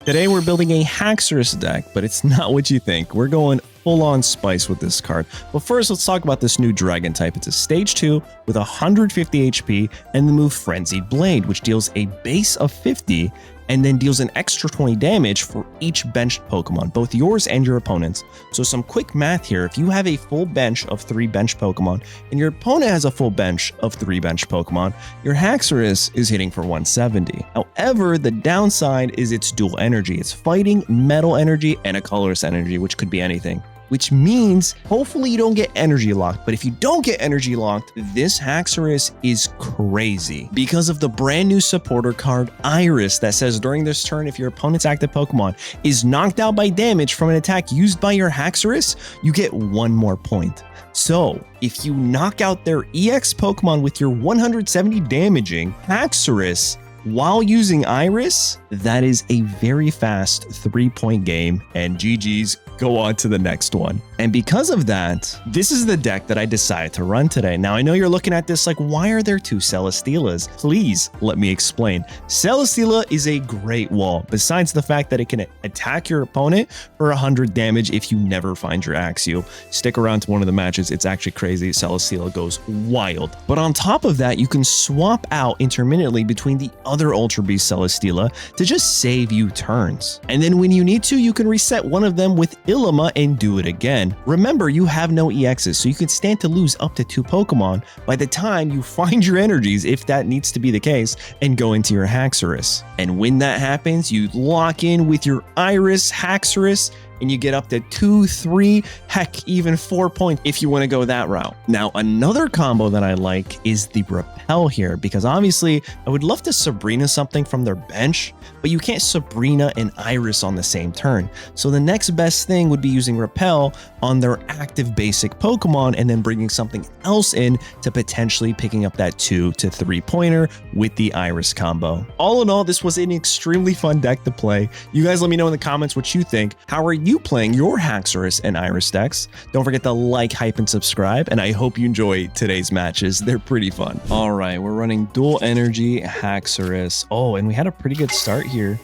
Today we're building a Haxorus deck, but it's not what you think. We're going full-on spice with this card. But first, let's talk about this new dragon type. It's a stage 2 with 150 HP and the move Frenzied Blade, which deals a base of 50 and then deals an extra 20 damage for each benched Pokemon, both yours and your opponent's. So some quick math here. If you have a full bench of 3 benched Pokemon and your opponent has a full bench of 3 benched Pokemon, your Haxorus is hitting for 170. However, the downside is its dual energy. It's fighting, metal energy, and a colorless energy, which could be anything. Which means hopefully you don't get energy locked. But if you don't get energy locked, this Haxorus is crazy because of the brand new supporter card Iris that says during this turn, if your opponent's active Pokemon is knocked out by damage from an attack used by your Haxorus, you get 1 more point. So if you knock out their EX Pokemon with your 170 damaging Haxorus while using Iris, that is a very fast 3-point game, and GG's, go on to the next one. And because of that, this is the deck that I decided to run today. Now, I know you're looking at this like, why are there 2 Celesteelas? Please let me explain. Celesteela is a great wall, besides the fact that it can attack your opponent for 100 damage if you never find your Axew. Stick around to one of the matches, it's actually crazy. Celesteela goes wild. But on top of that, you can swap out intermittently between the other Ultra Beast Celesteela to just save you turns. And then when you need to, you can reset one of them with Ilima and do it again. Remember, you have no EXs, so you can stand to lose up to 2 Pokemon by the time you find your energies, if that needs to be the case, and go into your Haxorus. And when that happens, you lock in with your Iris Haxorus, and you get up to 2, 3, heck, even 4 points if you want to go that route. Now, another combo that I like is the Repel here, because obviously I would love to Sabrina something from their bench, but you can't Sabrina and Iris on the same turn. So the next best thing would be using Repel on their active basic Pokemon and then bringing something else in to potentially picking up that 2 to 3 pointer with the Iris combo. All in all, this was an extremely fun deck to play. You guys let me know in the comments what you think. How are you playing your Haxorus and Iris decks? Don't forget to like, hype, and subscribe, and I hope you enjoy today's matches. They're pretty fun. All right, we're running dual energy Haxorus. Oh, and we had a pretty good start here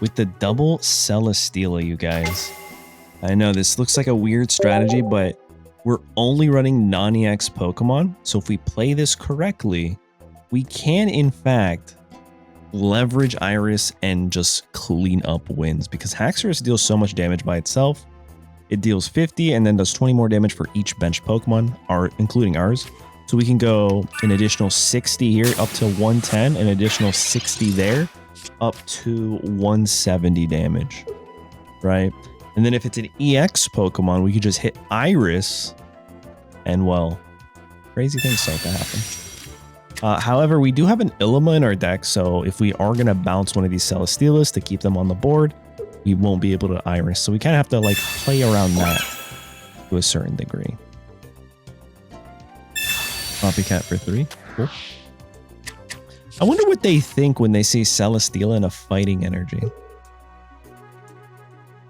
with the double Celesteela, you guys. I know this looks like a weird strategy, but we're only running non-EX Pokemon. So if we play this correctly, we can, in fact, leverage Iris and just clean up wins, because Haxorus deals so much damage by itself. It deals 50 and then does 20 more damage for each bench Pokemon, including ours. So we can go an additional 60 here up to 110, an additional 60 there up to 170 damage, right? And then if it's an EX Pokemon, we could just hit Iris and, well, crazy things start to happen. However, we do have an Ilima in our deck, so if we are going to bounce one of these Celesteelas to keep them on the board, we won't be able to Iris. So we kind of have to like play around that to a certain degree. Copycat for 3. Cool. I wonder what they think when they see Celesteela in a fighting energy.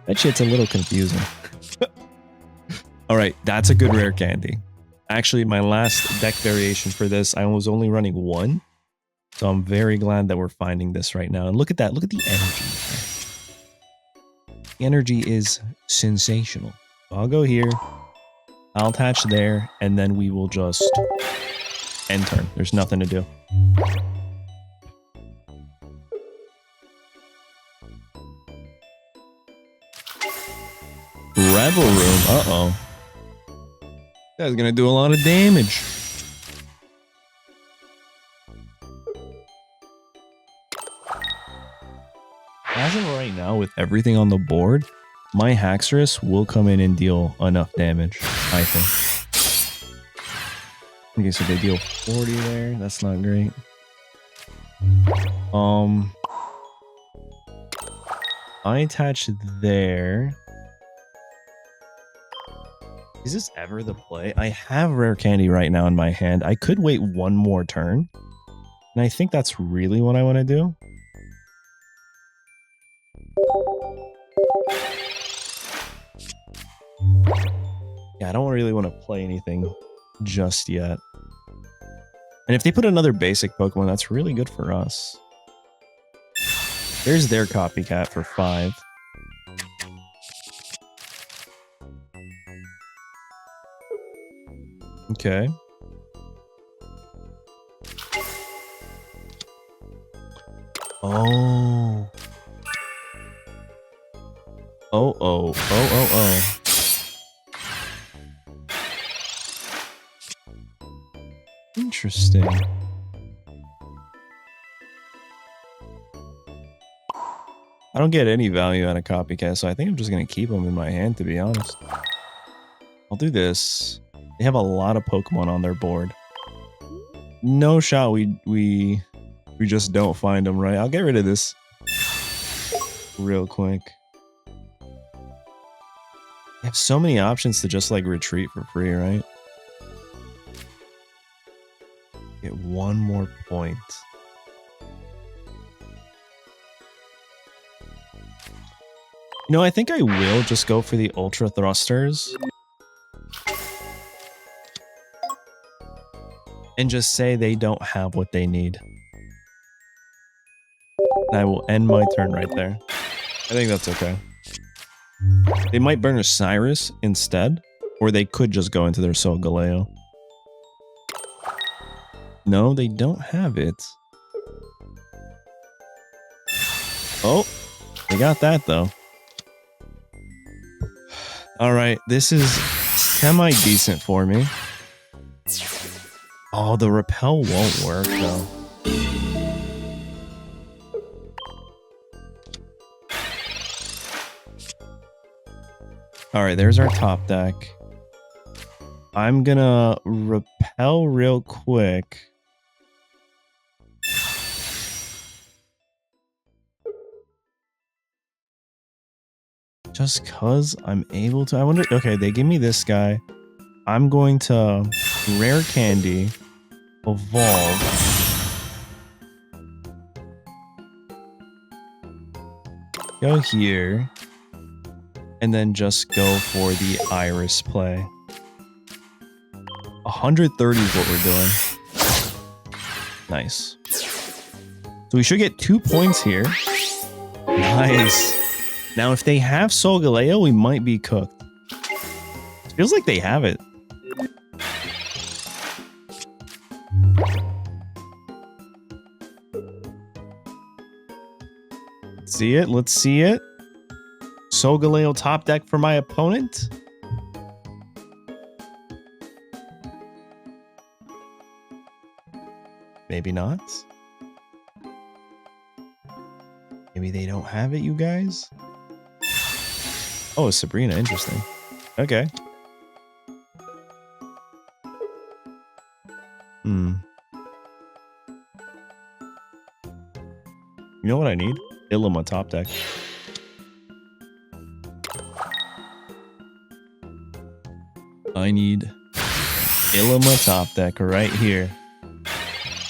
That shit's a little confusing. All right, that's a good rare candy. Actually, my last deck variation for this, I was only running 1. So I'm very glad that we're finding this right now. And look at that. Look at the energy. The energy is sensational. I'll go here. I'll attach there. And then we will just end turn. There's nothing to do. Revel Room. Uh-oh. That's gonna do a lot of damage. As of right now, with everything on the board, my Haxorus will come in and deal enough damage, I think. Okay, so they deal 40 there. That's not great. I attach there. Is this ever the play? I have rare candy right now in my hand. I could wait 1 more turn. And I think that's really what I want to do. Yeah, I don't really want to play anything just yet. And if they put another basic Pokemon, that's really good for us. There's their copycat for 5. Okay. Oh. Oh. Interesting. I don't get any value out of copycat, so I think I'm just going to keep them in my hand, to be honest. I'll do this. They have a lot of Pokemon on their board. No shot we just don't find them, right? I'll get rid of this real quick. They have so many options to just like retreat for free, right? Get 1 more point. You know, I think I will just go for the Ultra Thrusters. And just say they don't have what they need. And I will end my turn right there. I think that's okay. They might burn a Cyrus instead, or they could just go into their Solgaleo. No, they don't have it. Oh, they got that though. All right, this is semi-decent for me. Oh, the repel won't work though. All right, there's our top deck. I'm gonna repel real quick. Just cause I'm able to. I wonder. Okay, they give me this guy. I'm going to rare candy, evolve, go here, and then just go for the Iris play. 130 is what we're doing. Nice. So we should get 2 points here. Nice. Now, if they have Solgaleo, we might be cooked. Feels like they have it. See it? Let's see it. Solgaleo top deck for my opponent. Maybe not. Maybe they don't have it, you guys. Oh, Sabrina, interesting. Okay. You know what I need? Ilima top deck. I need Ilima top deck right here.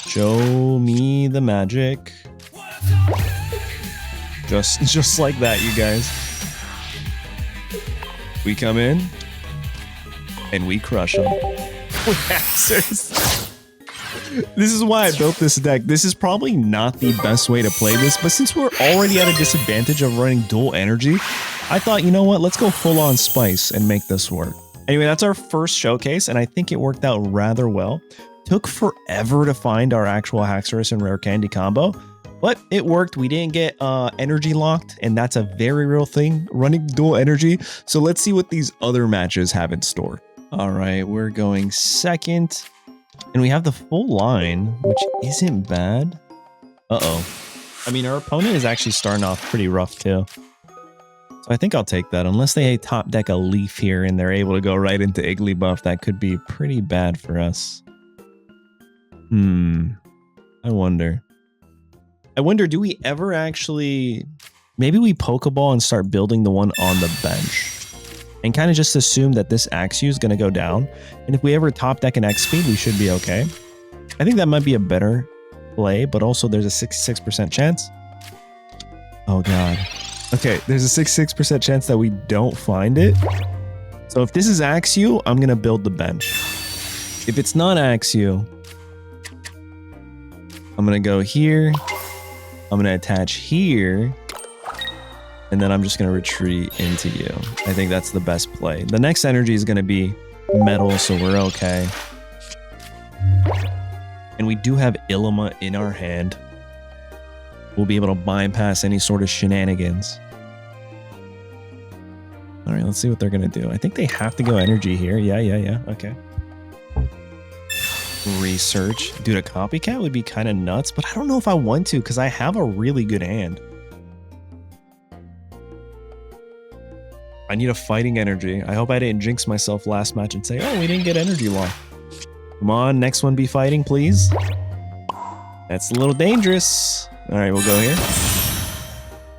Show me the magic. Just like that, you guys. We come in and we crush them. This is why I built this deck. This is probably not the best way to play this, but since we're already at a disadvantage of running dual energy, I thought, you know what, let's go full on spice and make this work. Anyway, that's our first showcase, and I think it worked out rather well. Took forever to find our actual Haxorus and Rare Candy combo, but it worked. We didn't get energy locked, and that's a very real thing, running dual energy. So let's see what these other matches have in store. All right, we're going second, and we have the full line, which isn't bad. Uh-oh. I mean, our opponent is actually starting off pretty rough, too. So I think I'll take that. Unless they top deck a Leaf here, and they're able to go right into Igglybuff, that could be pretty bad for us. I wonder, do we ever actually... Maybe we Pokeball and start building the one on the bench. And kind of just assume that this Axew is going to go down. And if we ever top deck an X-Speed, we should be okay. I think that might be a better play, but also there's a 66% chance. Oh, God. Okay, there's a 66% chance that we don't find it. So if this is Axew, I'm going to build the bench. If it's not Axew, I'm going to go here, I'm going to attach here. And then I'm just going to retreat into you. I think that's the best play. The next energy is going to be metal, so we're okay. And we do have Ilima in our hand. We'll be able to bypass any sort of shenanigans. All right, let's see what they're going to do. I think they have to go energy here. Yeah. Okay. Research. Dude, a copycat would be kind of nuts, but I don't know if I want to because I have a really good hand. I need a fighting energy. I hope I didn't jinx myself last match and say, oh, we didn't get energy lock. Come on, next one be fighting, please. That's a little dangerous. All right, we'll go here.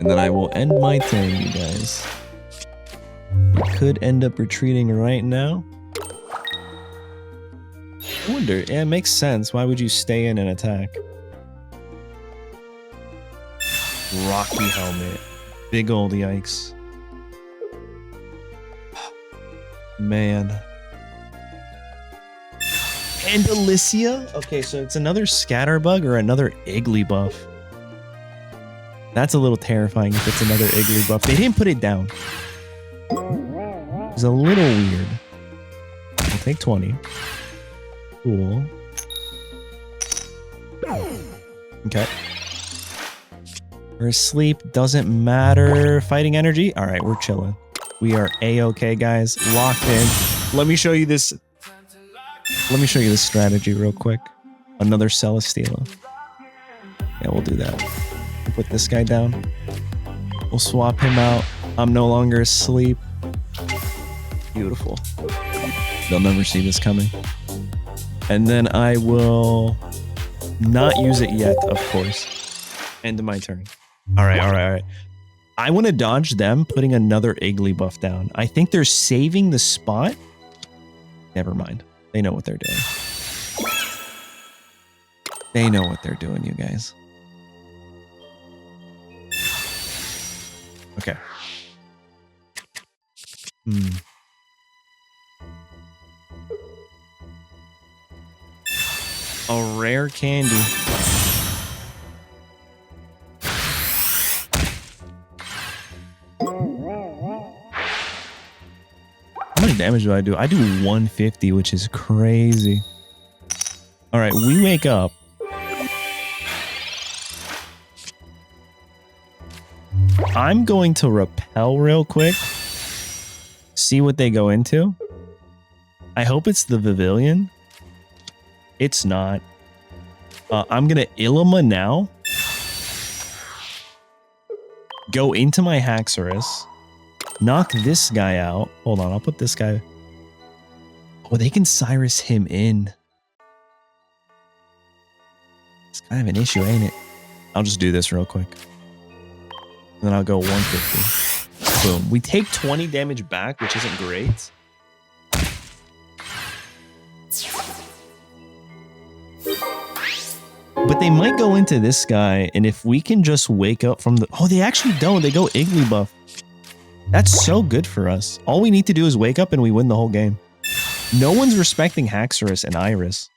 And then I will end my turn, you guys. You could end up retreating right now. I wonder, yeah, it makes sense. Why would you stay in and attack? Rocky helmet. Big old yikes. Man. And Alicia? Okay, so it's another Scatterbug or another Igglybuff. That's a little terrifying if it's another Igglybuff. They didn't put it down. It's a little weird. I'll take 20. Cool. Okay. We're asleep. Doesn't matter. Fighting energy. All right, we're chilling. We are A-okay, guys. Locked in. Let me show you this. Let me show you this strategy real quick. Another Celesteela. Yeah, we'll do that. We'll put this guy down. We'll swap him out. I'm no longer asleep. Beautiful. They'll never see this coming. And then I will not use it yet, of course. End of my turn. All right. I want to dodge them putting another Igglybuff down. I think they're saving the spot. Never mind. They know what they're doing. They know what they're doing, you guys. Okay. A rare candy. How much damage do I do? I do 150, which is crazy. All right, we wake up. I'm going to repel real quick. See what they go into. I hope it's the Pavilion. It's not. I'm going to Ilima now. Go into my Haxorus. Knock this guy out. Hold on, I'll put this guy. Oh, they can Cyrus him in. It's kind of an issue, ain't it? I'll just do this real quick. And then I'll go 150. Boom. We take 20 damage back, which isn't great. But they might go into this guy, and if we can just wake up from the... Oh, they actually don't. They go Igglybuff. That's so good for us. All we need to do is wake up and we win the whole game. No one's respecting Haxorus and Iris.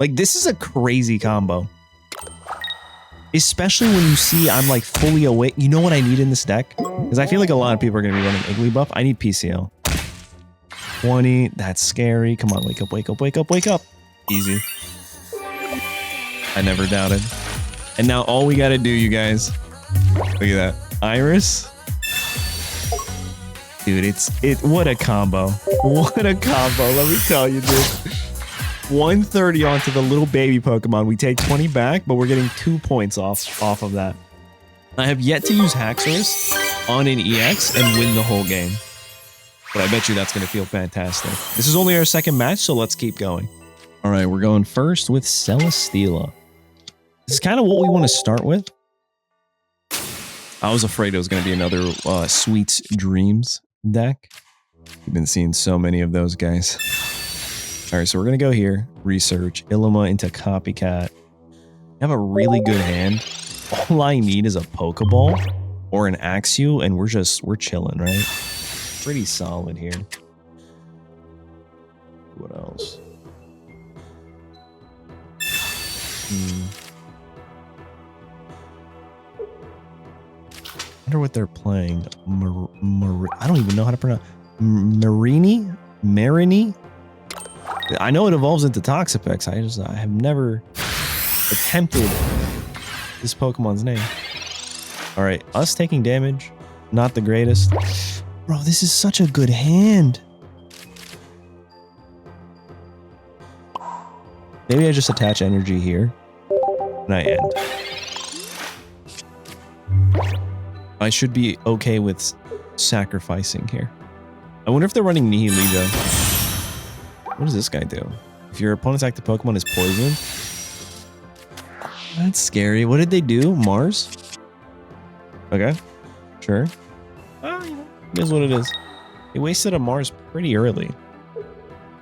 Like, this is a crazy combo. Especially when you see I'm like fully awake. You know what I need in this deck? Because I feel like a lot of people are going to be running Igglybuff. I need PCL. 20. That's scary. Come on, wake up, wake up, wake up, wake up. Easy. I never doubted. And now all we got to do, you guys. Look at that. Iris. Dude, what a combo. What a combo. Let me tell you, dude. 130 onto the little baby Pokemon. We take 20 back, but we're getting 2 points off of that. I have yet to use Haxorus on an EX and win the whole game. But I bet you that's going to feel fantastic. This is only our second match, so let's keep going. All right, we're going first with Celesteela. This is kind of what we want to start with. I was afraid it was going to be another Sweet's Dreams deck. We've been seeing so many of those guys. All right, so we're going to go here. Research. Ilima into Copycat. I have a really good hand. All I need is a Pokeball or an Axew, and we're chilling, right? Pretty solid here. What else? wonder what they're playing. I don't even know how to pronounce. Marini? I know it evolves into Toxapex. I have never attempted this Pokemon's name. All right, us taking damage, not the greatest. Bro, this is such a good hand. Maybe I just attach energy here, and I end. I should be okay with sacrificing here. I wonder if they're running Nihilego. What does this guy do? If your opponent's active Pokemon is poisoned? That's scary. What did they do? Mars? Okay. Sure. It is what it is. They wasted a Mars pretty early.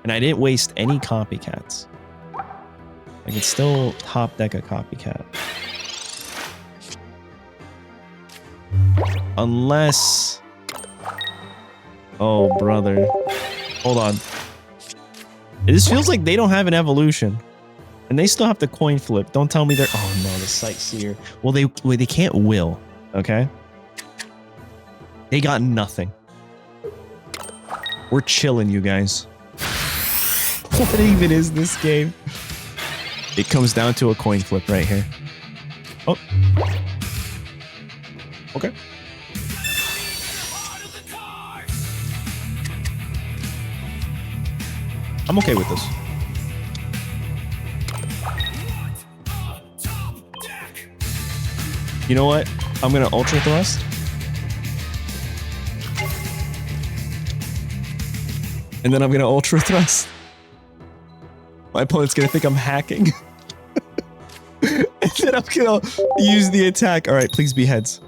And I didn't waste any copycats. I can still top deck a copycat. Unless... Oh, brother. Hold on. This feels like they don't have an evolution. And they still have to coin flip. Don't tell me they're... Oh, no, the Sightseer. Well, they can't will. Okay? They got nothing. We're chilling, you guys. What even is this game? It comes down to a coin flip right here. Oh. Okay. I'm okay with this. You know what? I'm gonna Ultra Thrust. And then I'm gonna Ultra Thrust. My opponent's gonna think I'm hacking. And then I'm gonna use the attack. All right, please be heads.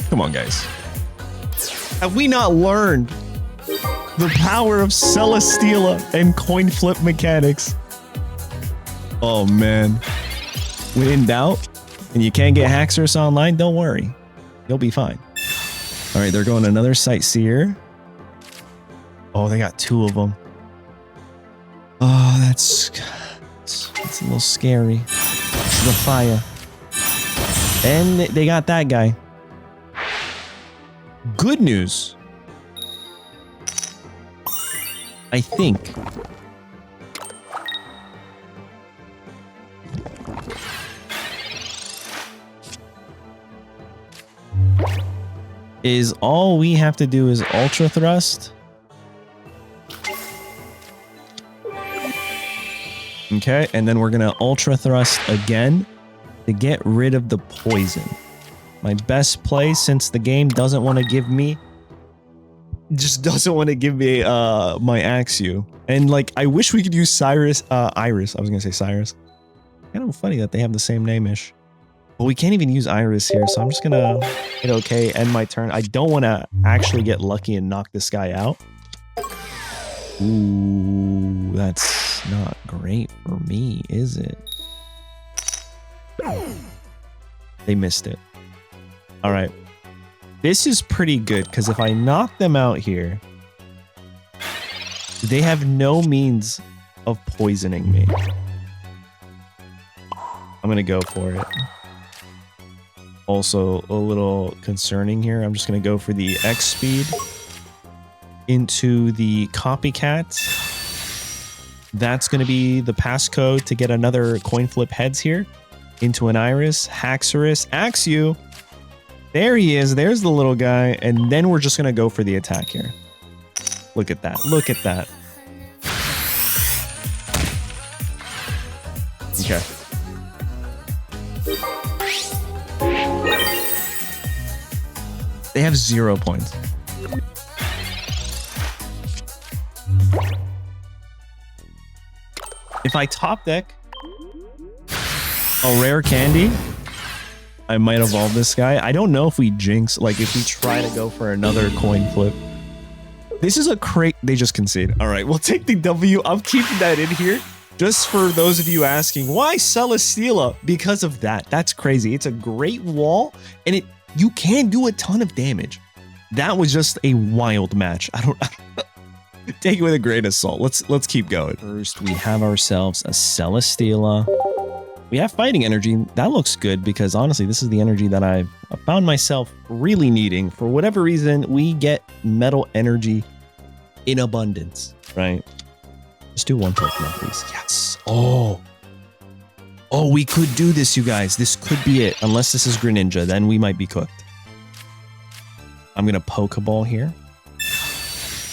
Come on, guys. Have we not learned the power of Celesteela and coin flip mechanics? Oh, man. When in doubt, and you can't get Haxorus online, don't worry. You'll be fine. All right, they're going another Sightseer. Oh, they got two of them. Oh, that's a little scary. The fire. And they got that guy. Good news. I think. Is all we have to do is Ultra Thrust. Okay, and then we're gonna Ultra Thrust again to get rid of the poison. My best play, since the game doesn't want to give me... Just doesn't want to give me my Axew. And like, I wish we could use Iris. I was gonna say Cyrus. Kind of funny that they have the same name-ish. But we can't even use Iris here, so I'm just gonna hit okay, end my turn. I don't want to actually get lucky and knock this guy out. Ooh, that's not great for me, is it? They missed it. All right. This is pretty good, because if I knock them out here, they have no means of poisoning me. I'm going to go for it. Also, a little concerning here. I'm just going to go for the X speed into the copycat. That's going to be the passcode to get another coin flip heads here. Into an Iris, Haxorus, Axew. There he is. There's the little guy. And then we're just going to go for the attack here. Look at that. Look at that. Okay. They have 0 points. If I top deck a rare candy, I might evolve this guy. I don't know if we jinx, like if we try to go for another coin flip. This is a crate. They just concede. All right, we'll take the W. I'm keeping that in here. Just for those of you asking, why Celesteela? Because of that. That's crazy. It's a great wall, and you can do a ton of damage. That was just a wild match. I don't take it with a grain of salt. Let's keep going. First, we have ourselves a Celesteela. We have fighting energy. That looks good because honestly, this is the energy that I've found myself really needing. For whatever reason, we get metal energy in abundance, right? Let's do one Pokemon, please. Yes. Oh, we could do this, you guys. This could be it. Unless this is Greninja, then we might be cooked. I'm going to Pokeball here.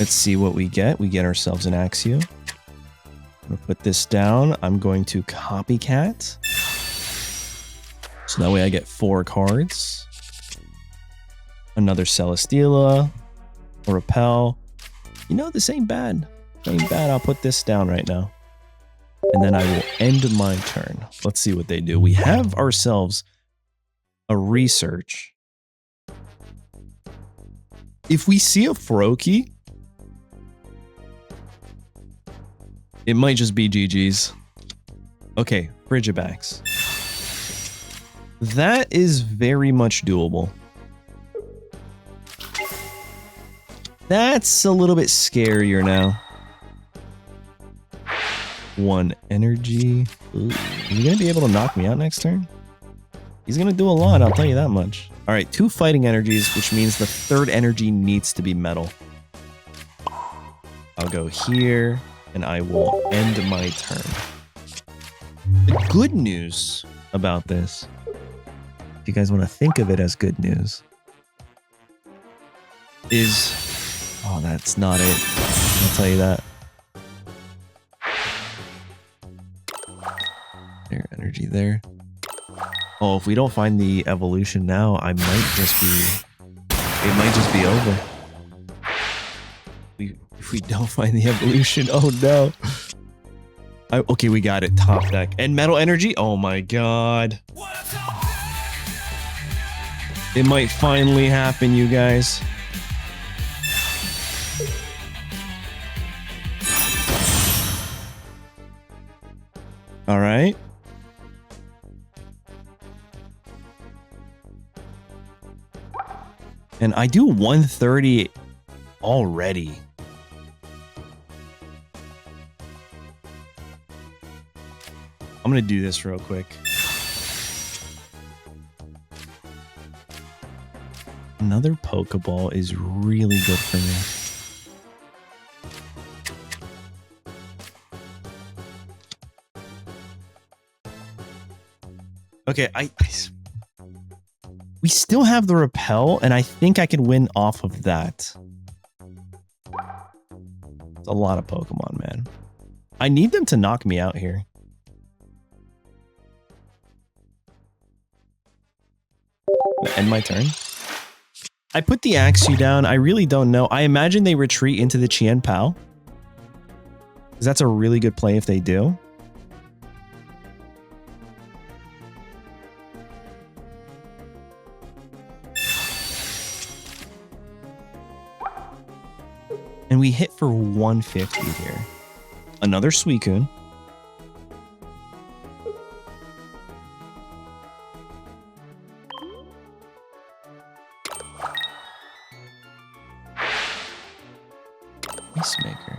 Let's see what we get. We get ourselves an Axew. I'm going to put this down. I'm going to Copycat. So that way I get 4 cards. Another Celesteela. A Repel. You know, this ain't bad. Ain't bad. I'll put this down right now. And then I will end my turn. Let's see what they do. We have ourselves a research. If we see a Froakie, it might just be GG's. Okay, Frigibax. That is very much doable. That's a little bit scarier now. 1 energy. Ooh, is he going to be able to knock me out next turn? He's going to do a lot, I'll tell you that much. All right, 2 fighting energies, which means the 3rd energy needs to be metal. I'll go here, and I will end my turn. The good news about this, if you guys want to think of it as good news, is... Oh, that's not it. I'll tell you that. There, energy there. Oh, if we don't find the evolution now, I might just be... It might just be over. If we don't find the evolution, oh no. Okay, we got it. Top deck. And metal energy? Oh my god. It might finally happen, you guys. All right. And I do 130 already. I'm going to do this real quick. Another Pokeball is really good for me. Okay, we still have the Repel, and I think I could win off of that. It's a lot of Pokemon, man. I need them to knock me out here. End my turn. I put the Axew down. I really don't know. I imagine they retreat into the Chien Pao. Because that's a really good play if they do. And we hit for 150 here. Another Suicune. Peacemaker.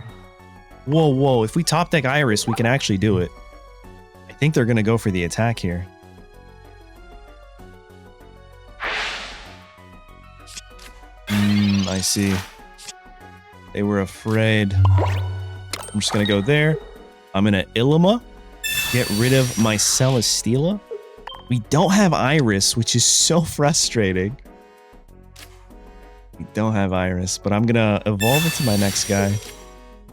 Whoa, whoa. If we top deck Iris, we can actually do it. I think they're going to go for the attack here. I see. They were afraid. I'm just going to go there. I'm going to Illima. Get rid of my Celesteela. We don't have Iris, which is so frustrating. We don't have Iris, but I'm going to evolve into my next guy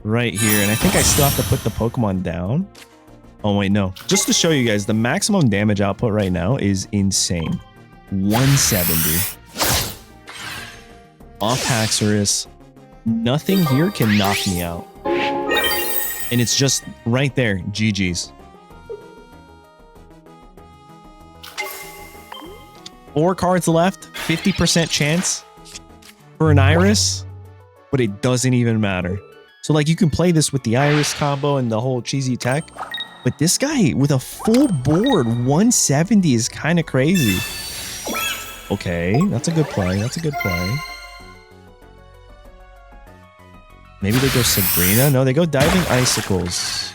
right here. And I think I still have to put the Pokemon down. Oh, wait, no. Just to show you guys, the maximum damage output right now is insane. 170. Off Haxorus. Nothing here can knock me out. And it's just right there. GG's. 4 cards left. 50% chance for an Iris. But it doesn't even matter. So like you can play this with the Iris combo and the whole cheesy tech. But this guy with a full board 170 is kind of crazy. Okay, that's a good play. That's a good play. Maybe they go Sabrina? No, they go Diving Icicles.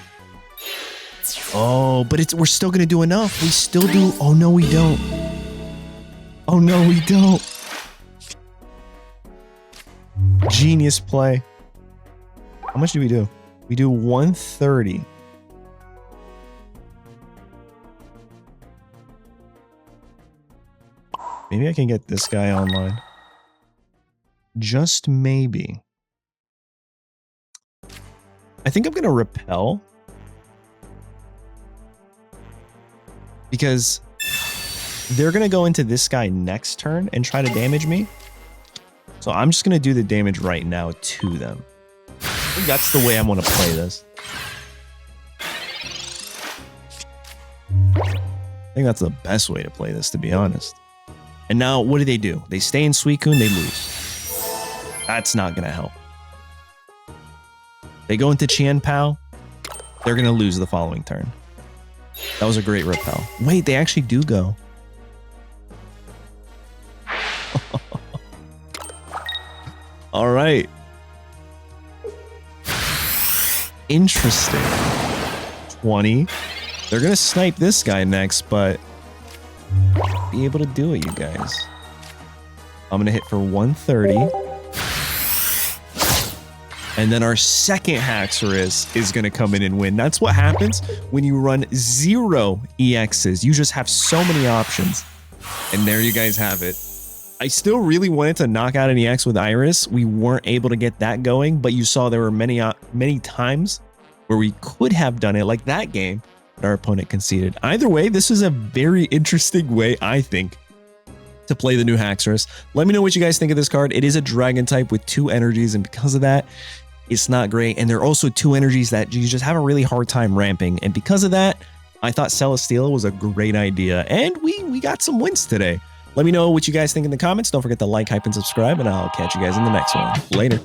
Oh, but we're still gonna do enough. We still do. Oh no, we don't. Oh no, we don't. Genius play. How much do we do? We do 130. Maybe I can get this guy online. Just maybe. I think I'm going to repel. Because they're going to go into this guy next turn and try to damage me. So I'm just going to do the damage right now to them. I think that's the way I want to play this. I think that's the best way to play this, to be honest. And now, what do? They stay in Suicune, they lose. That's not going to help. They go into Qianpao, they're going to lose the following turn. That was a great repel. Wait, they actually do go. All right. Interesting. 20. They're going to snipe this guy next, but be able to do it, you guys. I'm going to hit for 130. And then our second Haxorus is going to come in and win. That's what happens when you run 0 EXs. You just have so many options. And there you guys have it. I still really wanted to knock out an EX with Iris. We weren't able to get that going, but you saw there were many times where we could have done it, like that game, but our opponent conceded. Either way, this is a very interesting way, I think, to play the new Haxorus. Let me know what you guys think of this card. It is a dragon type with 2 energies, and because of that, it's not great. And there are also 2 energies that you just have a really hard time ramping. And because of that, I thought Celesteela was a great idea. And we got some wins today. Let me know what you guys think in the comments. Don't forget to like, hype, and subscribe, and I'll catch you guys in the next one. Later.